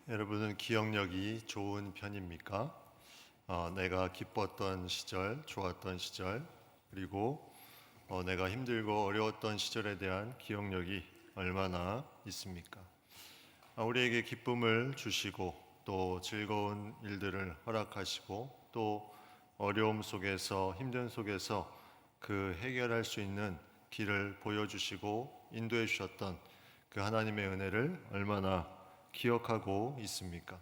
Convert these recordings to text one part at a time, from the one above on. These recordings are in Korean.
여러분은 기억력이 좋은 편입니까? 내가 기뻤던 시절, 좋았던 시절, 그리고 내가 힘들고 어려웠던 시절에 대한 기억력이 얼마나 있습니까? 우리에게 기쁨을 주시고 또 즐거운 일들을 허락하시고 또 어려움 속에서 힘든 속에서 그 해결할 수 있는 길을 보여주시고 인도해 주셨던 그 하나님의 은혜를 얼마나 기억하고 있습니까?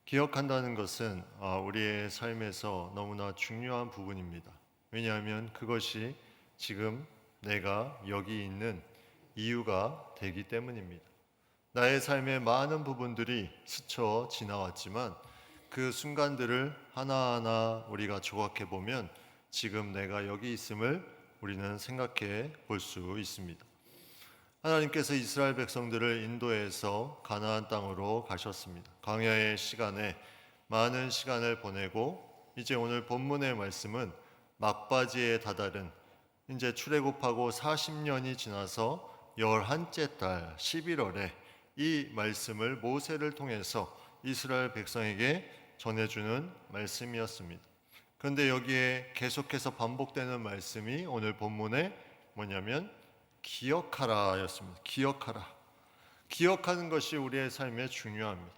기억한다는 것은 우리의 삶에서 너무나 중요한 부분입니다. 왜냐하면 그것이 지금 내가 여기 있는 이유가 되기 때문입니다. 나의 삶의 많은 부분들이 스쳐 지나왔지만 그 순간들을 하나하나 우리가 조각해 보면 지금 내가 여기 있음을 우리는 생각해 볼 수 있습니다. 하나님께서 이스라엘 백성들을 인도해서 가나안 땅으로 가셨습니다. 광야의 시간에 많은 시간을 보내고 이제 오늘 본문의 말씀은 막바지에 다다른 이제 출애굽하고 40년이 지나서 11째 달 11월에 이 말씀을 모세를 통해서 이스라엘 백성에게 전해주는 말씀이었습니다. 그런데 여기에 계속해서 반복되는 말씀이 오늘 본문에 뭐냐면 기억하라 였습니다. 기억하라. 기억하는 것이 우리의 삶에 중요합니다.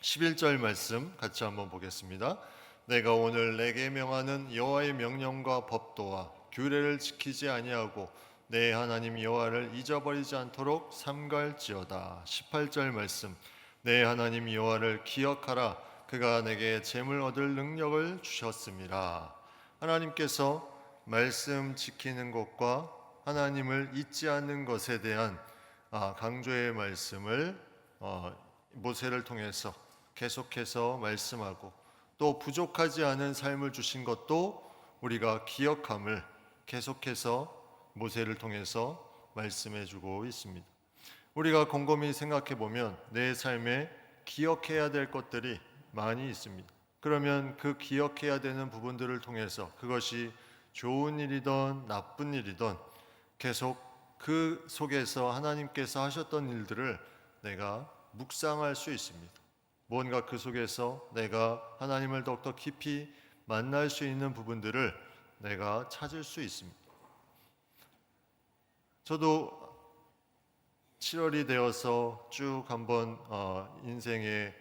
11절 말씀 같이 한번 보겠습니다. 내가 오늘 내게 명하는 여호와의 명령과 법도와 규례를 지키지 아니하고 내 하나님 여호와를 잊어버리지 않도록 삼갈지어다. 18절 말씀 내 하나님 여호와를 기억하라. 그가 내게 재물 얻을 능력을 주셨습니다. 하나님께서 말씀 지키는 것과 하나님을 잊지 않는 것에 대한 강조의 말씀을 모세를 통해서 계속해서 말씀하고 또 부족하지 않은 삶을 주신 것도 우리가 기억함을 계속해서 모세를 통해서 말씀해 주고 있습니다. 우리가 곰곰이 생각해 보면 내 삶에 기억해야 될 것들이 많이 있습니다. 그러면 그 기억해야 되는 부분들을 통해서 그것이 좋은 일이든 나쁜 일이든 계속 그 속에서 하나님께서 하셨던 일들을 내가 묵상할 수 있습니다. 뭔가 그 속에서 내가 하나님을 더욱더 깊이 만날 수 있는 부분들을 내가 찾을 수 있습니다. 저도 7월이 되어서 쭉 한번 인생의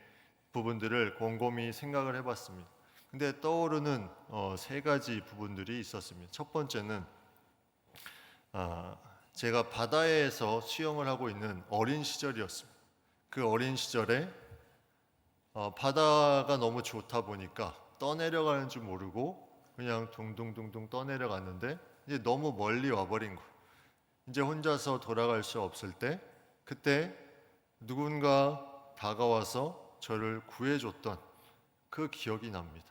부분들을 곰곰이 생각을 해봤습니다. 근데 떠오르는 세 가지 부분들이 있었습니다. 첫 번째는 제가 바다에서 수영을 하고 있는 어린 시절이었습니다. 그 어린 시절에 바다가 너무 좋다 보니까 떠내려가는 줄 모르고 그냥 둥둥둥둥 떠내려갔는데 이제 너무 멀리 와버린 거예요. 이제 혼자서 돌아갈 수 없을 때 그때 누군가 다가와서 저를 구해줬던 그 기억이 납니다.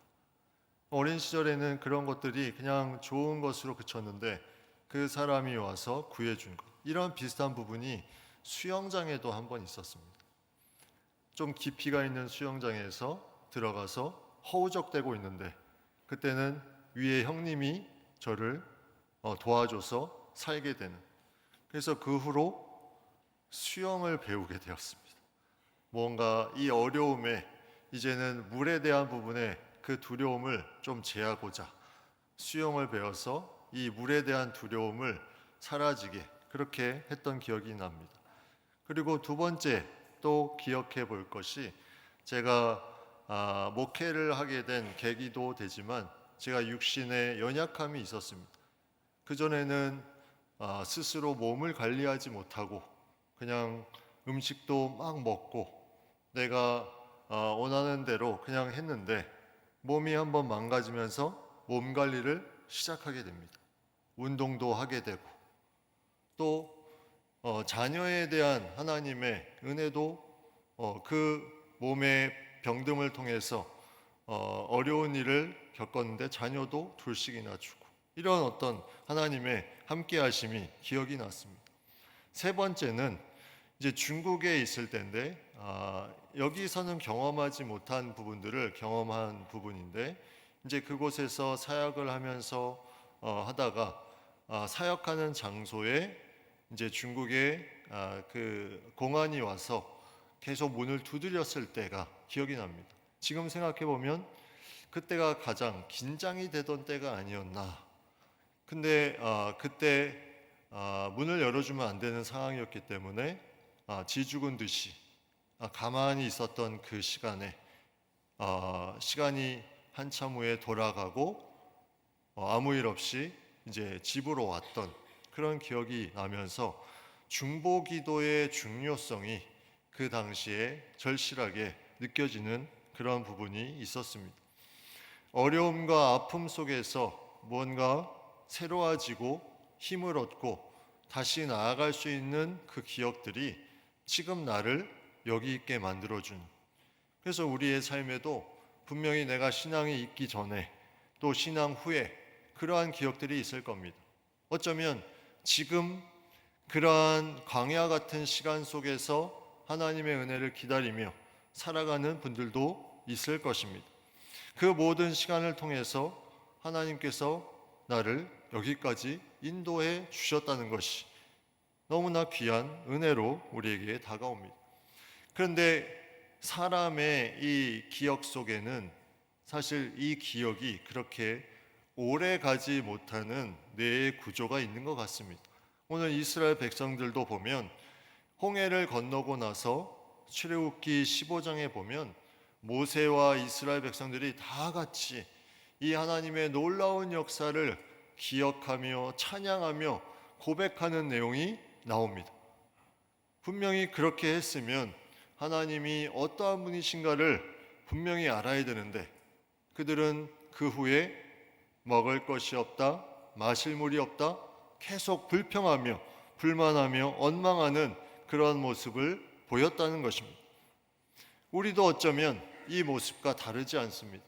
어린 시절에는 그런 것들이 그냥 좋은 것으로 그쳤는데 그 사람이 와서 구해준 것. 이런 비슷한 부분이 수영장에도 한 번 있었습니다. 좀 깊이가 있는 수영장에서 들어가서 허우적대고 있는데 그때는 위에 형님이 저를 도와줘서 살게 되는. 그래서 그 후로 수영을 배우게 되었습니다. 뭔가 이 어려움에 이제는 물에 대한 부분에 그 두려움을 좀 제하고자 수영을 배워서 이 물에 대한 두려움을 사라지게 그렇게 했던 기억이 납니다. 그리고 두 번째 또 기억해 볼 것이 제가 목회를 하게 된 계기도 되지만 제가 육신에 연약함이 있었습니다. 그전에는 스스로 몸을 관리하지 못하고 그냥 음식도 막 먹고 내가 원하는 대로 그냥 했는데 몸이 한번 망가지면서 몸 관리를 시작하게 됩니다. 운동도 하게 되고 또 자녀에 대한 하나님의 은혜도 그 몸의 병듦을 통해서 어려운 일을 겪었는데 자녀도 둘씩이나 주고 이런 어떤 하나님의 함께 하심이 기억이 났습니다. 세 번째는 이제 중국에 있을 때인데 여기서는 경험하지 못한 부분들을 경험한 부분인데 이제 그곳에서 사역을 하면서 하다가 사역하는 장소에 이제 중국의 그 공안이 와서 계속 문을 두드렸을 때가 기억이 납니다. 지금 생각해 보면 그때가 가장 긴장이 되던 때가 아니었나. 근데 그때 문을 열어주면 안 되는 상황이었기 때문에 지죽은 듯이 가만히 있었던 그 시간에 시간이 한참 후에 돌아가고 아무 일 없이 이제 집으로 왔던 그런 기억이 나면서 중보기도의 중요성이 그 당시에 절실하게 느껴지는 그런 부분이 있었습니다. 어려움과 아픔 속에서 무언가 새로워지고 힘을 얻고 다시 나아갈 수 있는 그 기억들이 지금 나를 여기 있게 만들어준, 그래서 우리의 삶에도 분명히 내가 신앙이 있기 전에 또 신앙 후에 그러한 기억들이 있을 겁니다. 어쩌면 지금 그러한 광야 같은 시간 속에서 하나님의 은혜를 기다리며 살아가는 분들도 있을 것입니다. 그 모든 시간을 통해서 하나님께서 나를 여기까지 인도해 주셨다는 것이 너무나 귀한 은혜로 우리에게 다가옵니다. 그런데 사람의 이 기억 속에는 사실 이 기억이 그렇게 오래 가지 못하는 뇌의 구조가 있는 것 같습니다. 오늘 이스라엘 백성들도 보면 홍해를 건너고 나서 출애굽기 15장에 보면 모세와 이스라엘 백성들이 다 같이 이 하나님의 놀라운 역사를 기억하며 찬양하며 고백하는 내용이 나옵니다. 분명히 그렇게 했으면 하나님이 어떠한 분이신가를 분명히 알아야 되는데 그들은 그 후에 먹을 것이 없다, 마실 물이 없다, 계속 불평하며 불만하며 원망하는 그런 모습을 보였다는 것입니다. 우리도 어쩌면 이 모습과 다르지 않습니다.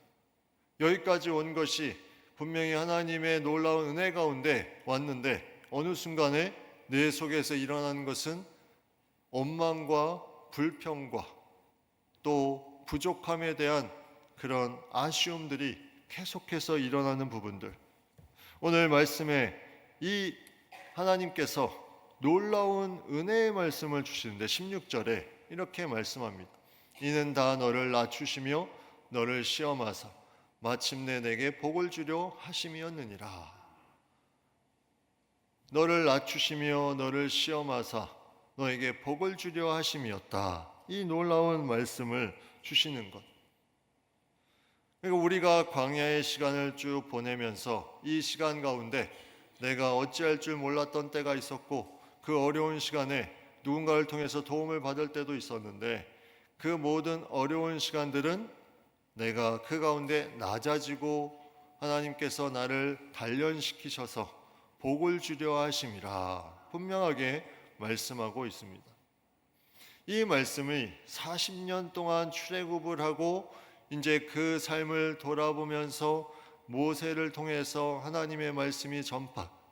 여기까지 온 것이 분명히 하나님의 놀라운 은혜 가운데 왔는데 어느 순간에 내 속에서 일어나는 것은 원망과 불평과 또 부족함에 대한 그런 아쉬움들이 계속해서 일어나는 부분들. 오늘 말씀에 이 하나님께서 놀라운 은혜의 말씀을 주시는데 16절에 이렇게 말씀합니다. 이는 다 너를 낮추시며 너를 시험하사 마침내 내게 복을 주려 하심이었느니라. 너를 낮추시며 너를 시험하사 너에게 복을 주려 하심이었다. 이 놀라운 말씀을 주시는 것. 그러니까 우리가 광야의 시간을 쭉 보내면서 이 시간 가운데 내가 어찌할 줄 몰랐던 때가 있었고 그 어려운 시간에 누군가를 통해서 도움을 받을 때도 있었는데 그 모든 어려운 시간들은 내가 그 가운데 낮아지고 하나님께서 나를 단련시키셔서 복을 주려 하심이라 분명하게 말씀하고 있습니다. 이 말씀이 40년 동안 출애굽을 하고 이제 그 삶을 돌아보면서 모세를 통해서 하나님의 말씀이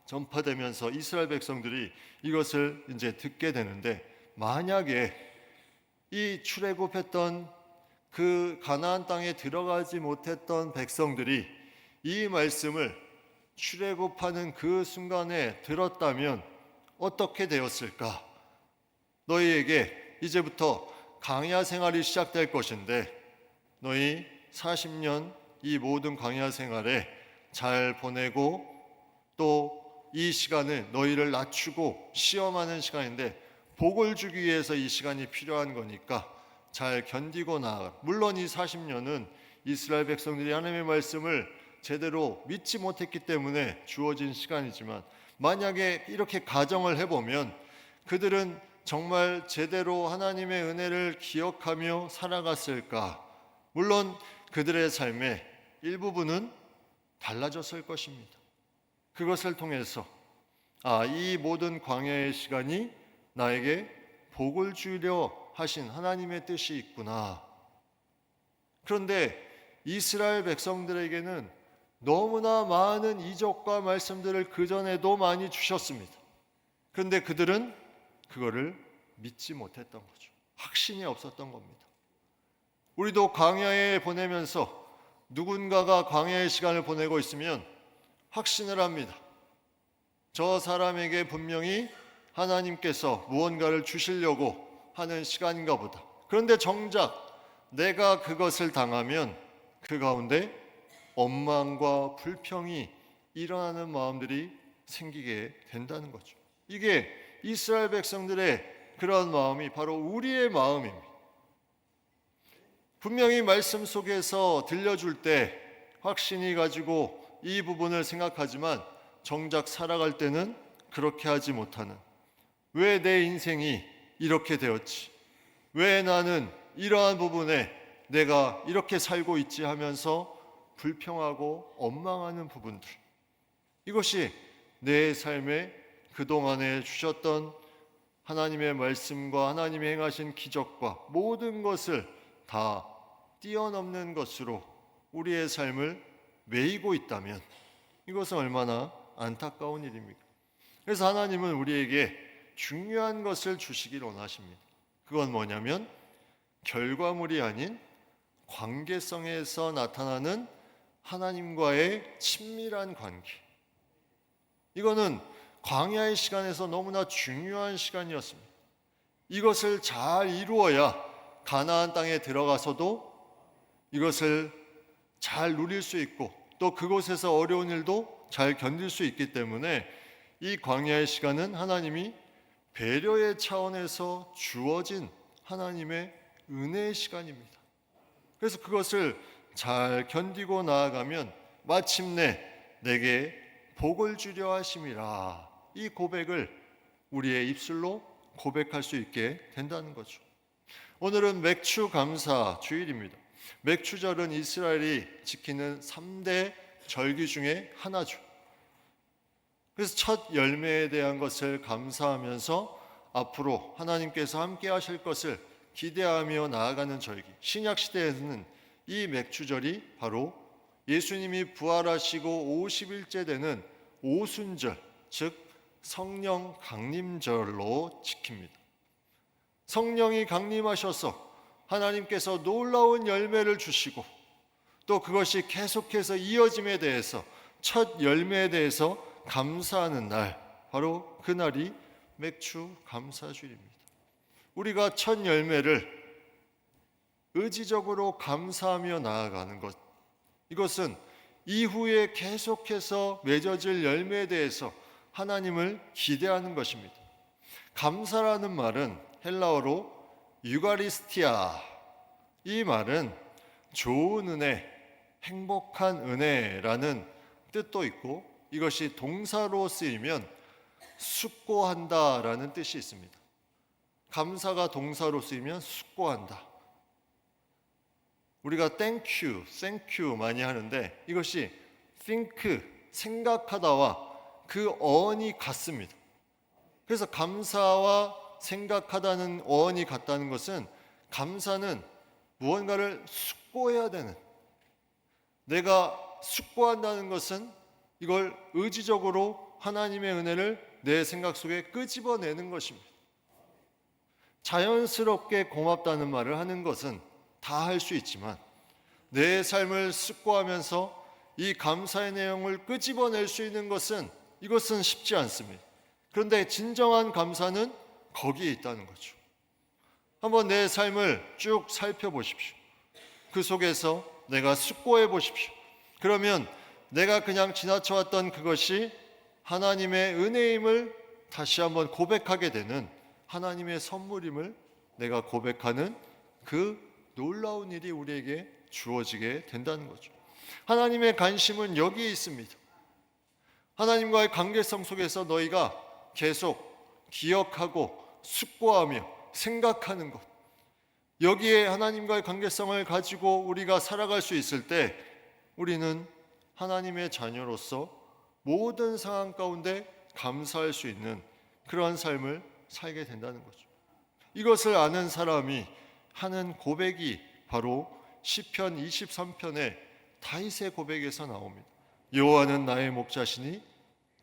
전파되면서 이스라엘 백성들이 이것을 이제 듣게 되는데 만약에 이 출애굽했던 그 가나안 땅에 들어가지 못했던 백성들이 이 말씀을 출애굽하는 그 순간에 들었다면 어떻게 되었을까? 너희에게 이제부터 광야 생활이 시작될 것인데 너희 40년 이 모든 광야 생활에 잘 보내고 또 이 시간은 너희를 낮추고 시험하는 시간인데 복을 주기 위해서 이 시간이 필요한 거니까 잘 견디고 나아가. 물론 이 40년은 이스라엘 백성들이 하나님의 말씀을 제대로 믿지 못했기 때문에 주어진 시간이지만 만약에 이렇게 가정을 해보면 그들은 정말 제대로 하나님의 은혜를 기억하며 살아갔을까? 물론 그들의 삶의 일부분은 달라졌을 것입니다. 그것을 통해서 이 모든 광야의 시간이 나에게 복을 주려 하신 하나님의 뜻이 있구나. 그런데 이스라엘 백성들에게는 너무나 많은 이적과 말씀들을 그전에도 많이 주셨습니다. 그런데 그들은 그거를 믿지 못했던 거죠. 확신이 없었던 겁니다. 우리도 광야에 보내면서 누군가가 광야의 시간을 보내고 있으면 확신을 합니다. 저 사람에게 분명히 하나님께서 무언가를 주시려고 하는 시간인가 보다. 그런데 정작 내가 그것을 당하면 그 가운데 원망과 불평이 일어나는 마음들이 생기게 된다는 거죠. 이게 이스라엘 백성들의 그런 마음이 바로 우리의 마음입니다. 분명히 말씀 속에서 들려줄 때 확신이 가지고 이 부분을 생각하지만 정작 살아갈 때는 그렇게 하지 못하는, 왜 내 인생이 이렇게 되었지? 왜 나는 이러한 부분에 내가 이렇게 살고 있지 하면서 불평하고 원망하는 부분들, 이것이 내 삶에 그동안에 주셨던 하나님의 말씀과 하나님이 행하신 기적과 모든 것을 다 뛰어넘는 것으로 우리의 삶을 메이고 있다면 이것은 얼마나 안타까운 일입니까? 그래서 하나님은 우리에게 중요한 것을 주시길 원하십니다. 그건 뭐냐면 결과물이 아닌 관계성에서 나타나는 하나님과의 친밀한 관계. 이거는 광야의 시간에서 너무나 중요한 시간이었습니다. 이것을 잘 이루어야 가나안 땅에 들어가서도 이것을 잘 누릴 수 있고 또 그곳에서 어려운 일도 잘 견딜 수 있기 때문에 이 광야의 시간은 하나님이 배려의 차원에서 주어진 하나님의 은혜의 시간입니다. 그래서 그것을 잘 견디고 나아가면 마침내 내게 복을 주려 하심이라, 이 고백을 우리의 입술로 고백할 수 있게 된다는 거죠. 오늘은 맥추 감사 주일입니다. 맥추절은 이스라엘이 지키는 3대 절기 중에 하나죠. 그래서 첫 열매에 대한 것을 감사하면서 앞으로 하나님께서 함께 하실 것을 기대하며 나아가는 절기. 신약 시대에는 이 맥추절이 바로 예수님이 부활하시고 50일째 되는 오순절, 즉 성령 강림절로 지킵니다. 성령이 강림하셔서 하나님께서 놀라운 열매를 주시고 또 그것이 계속해서 이어짐에 대해서, 첫 열매에 대해서 감사하는 날, 바로 그날이 맥추 감사주일입니다. 우리가 첫 열매를 의지적으로 감사하며 나아가는 것, 이것은 이후에 계속해서 맺어질 열매에 대해서 하나님을 기대하는 것입니다. 감사라는 말은 헬라어로 유가리스티아, 이 말은 좋은 은혜, 행복한 은혜라는 뜻도 있고 이것이 동사로 쓰이면 숙고한다라는 뜻이 있습니다. 감사가 동사로 쓰이면 숙고한다. 우리가 thank you 많이 하는데 이것이 think, 생각하다와 그 어원이 같습니다. 그래서 감사와 생각하다는 어원이 같다는 것은, 감사는 무언가를 숙고해야 되는, 내가 숙고한다는 것은 이걸 의지적으로 하나님의 은혜를 내 생각 속에 끄집어내는 것입니다. 자연스럽게 고맙다는 말을 하는 것은 다 할 수 있지만 내 삶을 숙고하면서 이 감사의 내용을 끄집어낼 수 있는 것은, 이것은 쉽지 않습니다. 그런데 진정한 감사는 거기에 있다는 거죠. 한번 내 삶을 쭉 살펴보십시오. 그 속에서 내가 숙고해 보십시오. 그러면 내가 그냥 지나쳐왔던 그것이 하나님의 은혜임을 다시 한번 고백하게 되는, 하나님의 선물임을 내가 고백하는 그 놀라운 일이 우리에게 주어지게 된다는 거죠. 하나님의 관심은 여기에 있습니다. 하나님과의 관계성 속에서 너희가 계속 기억하고 숙고하며 생각하는 것, 여기에 하나님과의 관계성을 가지고 우리가 살아갈 수 있을 때 우리는 하나님의 자녀로서 모든 상황 가운데 감사할 수 있는 그러한 삶을 살게 된다는 거죠. 이것을 아는 사람이 하는 고백이 바로 시편 23편의 다윗의 고백에서 나옵니다. 여호와는 나의 목자시니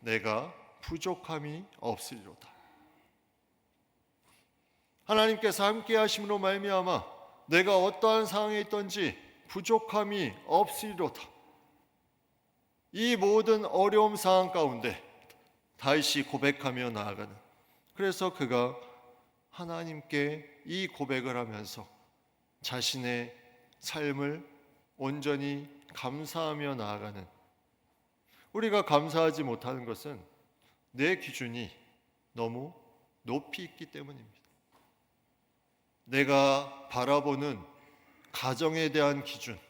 내가 부족함이 없으리로다. 하나님께서 함께 하심으로 말미암아 내가 어떠한 상황에 있든지 부족함이 없으리로다. 이 모든 어려움 상황 가운데 다윗이 고백하며 나아가는, 그래서 그가 하나님께 이 고백을 하면서 자신의 삶을 온전히 감사하며 나아가는, 우리가 감사하지 못하는 것은 내 기준이 너무 높이 있기 때문입니다. 내가 바라보는 가정에 대한 기준,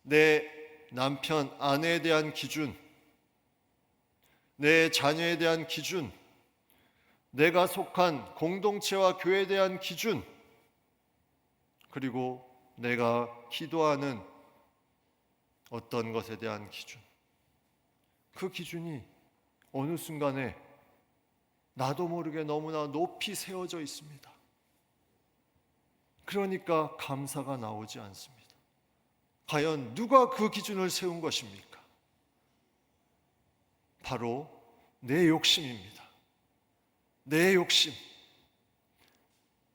내 남편, 아내에 대한 기준, 내 자녀에 대한 기준, 내가 속한 공동체와 교회에 대한 기준, 그리고 내가 기도하는 어떤 것에 대한 기준, 그 기준이 어느 순간에 나도 모르게 너무나 높이 세워져 있습니다. 그러니까 감사가 나오지 않습니다. 과연 누가 그 기준을 세운 것입니까? 바로 내 욕심입니다. 내 욕심.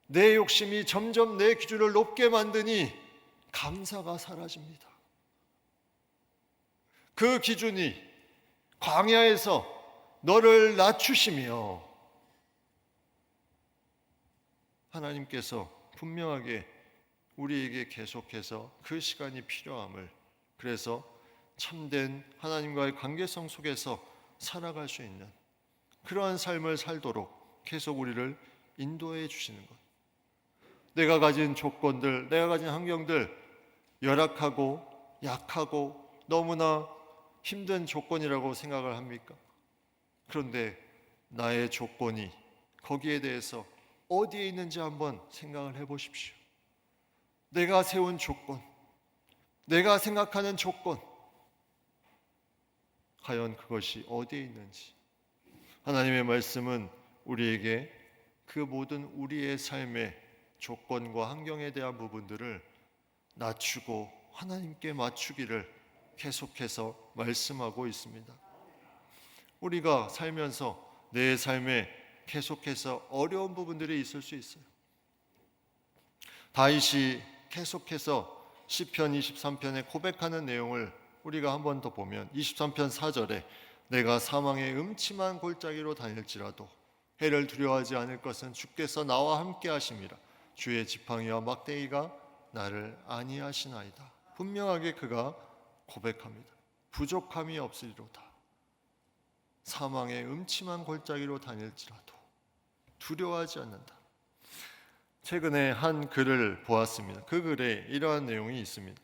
내 욕심이 점점 내 기준을 높게 만드니 감사가 사라집니다. 그 기준이 광야에서 너를 낮추시며, 하나님께서 분명하게 우리에게 계속해서 그 시간이 필요함을, 그래서 참된 하나님과의 관계성 속에서 살아갈 수 있는 그러한 삶을 살도록 계속 우리를 인도해 주시는 것. 내가 가진 조건들, 내가 가진 환경들, 열악하고 약하고 너무나 힘든 조건이라고 생각을 합니까? 그런데 나의 조건이 거기에 대해서 어디에 있는지 한번 생각을 해보십시오. 내가 세운 조건, 내가 생각하는 조건, 과연 그것이 어디에 있는지. 하나님의 말씀은 우리에게 그 모든 우리의 삶의 조건과 환경에 대한 부분들을 낮추고 하나님께 맞추기를 계속해서 말씀하고 있습니다. 우리가 살면서 내 삶에 계속해서 어려운 부분들이 있을 수 있어요. 다윗이 계속해서 시편 23편에 고백하는 내용을 우리가 한 번 더 보면 23편 4절에 내가 사망의 음침한 골짜기로 다닐지라도 해를 두려워하지 않을 것은 주께서 나와 함께 하심이라. 주의 지팡이와 막대기가 나를 안위하시나이다. 분명하게 그가 고백합니다. 부족함이 없으리로다. 사망의 음침한 골짜기로 다닐지라도 두려워하지 않는다. 최근에 한 글을 보았습니다. 그 글에 이러한 내용이 있습니다.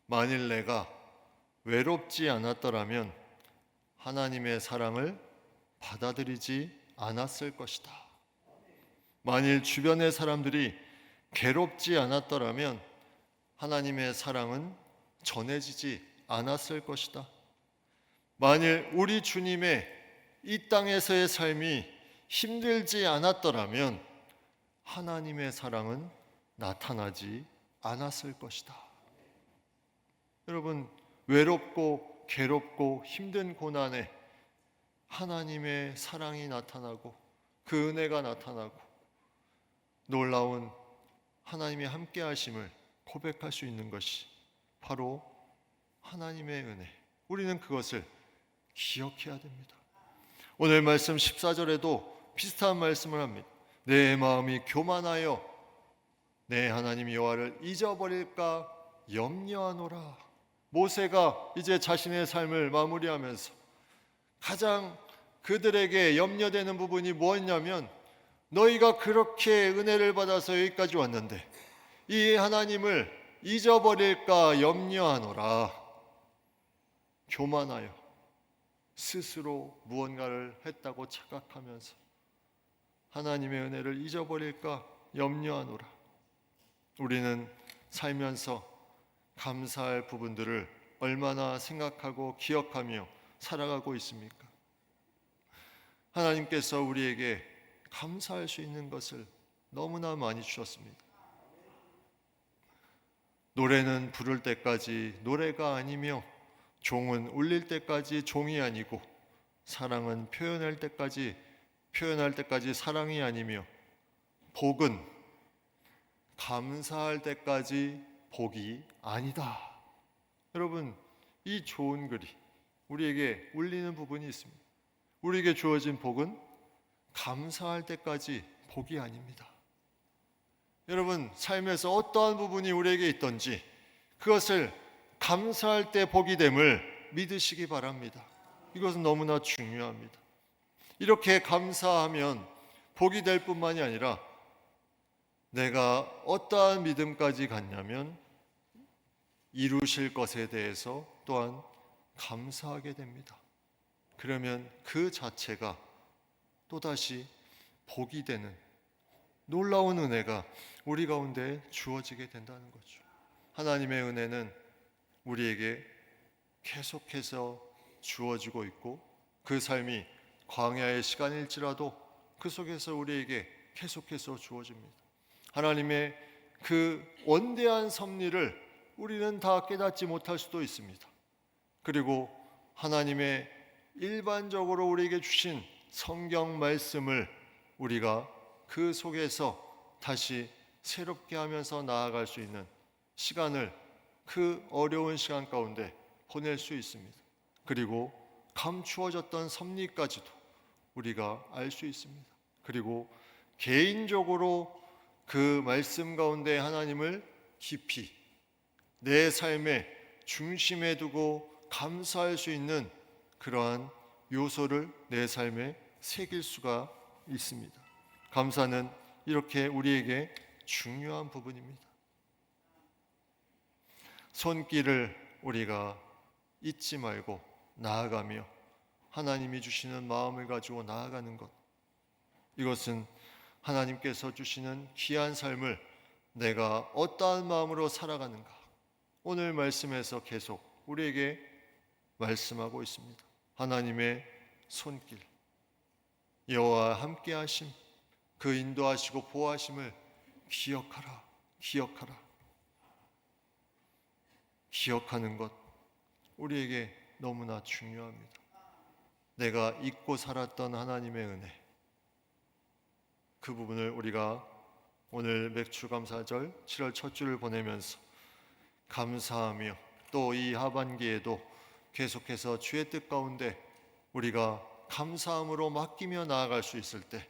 만일 내가 외롭지 않았더라면 하나님의 사랑을 받아들이지 않았을 것이다. 만일 주변의 사람들이 괴롭지 않았더라면 하나님의 사랑은 전해지지 않았을 것이다. 만일 우리 주님의 이 땅에서의 삶이 힘들지 않았더라면 하나님의 사랑은 나타나지 않았을 것이다. 여러분, 외롭고 괴롭고 힘든 고난에 하나님의 사랑이 나타나고 그 은혜가 나타나고 놀라운 하나님의 함께 하심을 고백할 수 있는 것이 바로 하나님의 은혜. 우리는 그것을 기억해야 됩니다. 오늘 말씀 14절에도 비슷한 말씀을 합니다. 내 마음이 교만하여 내 하나님 여호와를 잊어버릴까 염려하노라. 모세가 이제 자신의 삶을 마무리하면서 가장 그들에게 염려되는 부분이 뭐였냐면, 너희가 그렇게 은혜를 받아서 여기까지 왔는데 이 하나님을 잊어버릴까 염려하노라. 교만하여 스스로 무언가를 했다고 착각하면서 하나님의 은혜를 잊어버릴까 염려하노라. 우리는 살면서 감사할 부분들을 얼마나 생각하고 기억하며 살아가고 있습니까? 하나님께서 우리에게 감사할 수 있는 것을 너무나 많이 주셨습니다. 노래는 부를 때까지 노래가 아니며 종은 울릴 때까지 종이 아니고 사랑은 표현할 때까지 사랑이 아니며 복은 감사할 때까지 복이 아니다. 여러분, 이 좋은 글이 우리에게 울리는 부분이 있습니다. 우리에게 주어진 복은 감사할 때까지 복이 아닙니다. 여러분, 삶에서 어떠한 부분이 우리에게 있든지 그것을 감사할 때 복이 됨을 믿으시기 바랍니다. 이것은 너무나 중요합니다. 이렇게 감사하면 복이 될 뿐만이 아니라 내가 어떠한 믿음까지 갖냐면 이루실 것에 대해서 또한 감사하게 됩니다. 그러면 그 자체가 또다시 복이 되는 놀라운 은혜가 우리 가운데 주어지게 된다는 거죠. 하나님의 은혜는 우리에게 계속해서 주어지고 있고 그 삶이 광야의 시간일지라도 그 속에서 우리에게 계속해서 주어집니다. 하나님의 그 원대한 섭리를 우리는 다 깨닫지 못할 수도 있습니다. 그리고 하나님의 일반적으로 우리에게 주신 성경 말씀을 우리가 그 속에서 다시 새롭게 하면서 나아갈 수 있는 시간을 그 어려운 시간 가운데 보낼 수 있습니다. 그리고 감추어졌던 섭리까지도 우리가 알 수 있습니다. 그리고 개인적으로 그 말씀 가운데 하나님을 깊이 내 삶의 중심에 두고 감사할 수 있는 그러한 요소를 내 삶에 새길 수가 있습니다. 감사는 이렇게 우리에게 중요한 부분입니다. 손길을 우리가 잊지 말고 나아가며 하나님이 주시는 마음을 가지고 나아가는 것, 이것은 하나님께서 주시는 귀한 삶을 내가 어떠한 마음으로 살아가는가, 오늘 말씀에서 계속 우리에게 말씀하고 있습니다. 하나님의 손길, 여호와와 함께 하심, 그 인도하시고 보호하심을 기억하라. 기억하는 것 우리에게 너무나 중요합니다. 내가 잊고 살았던 하나님의 은혜, 그 부분을 우리가 오늘 맥주감사절 7월 첫 주를 보내면서 감사하며 또 이 하반기에도 계속해서 주의 뜻 가운데 우리가 감사함으로 맡기며 나아갈 수 있을 때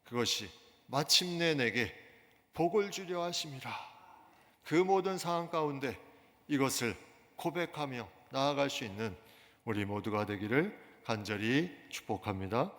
그것이 마침내 내게 복을 주려 하심이라. 그 모든 상황 가운데 이것을 고백하며 나아갈 수 있는 우리 모두가 되기를 간절히 축복합니다.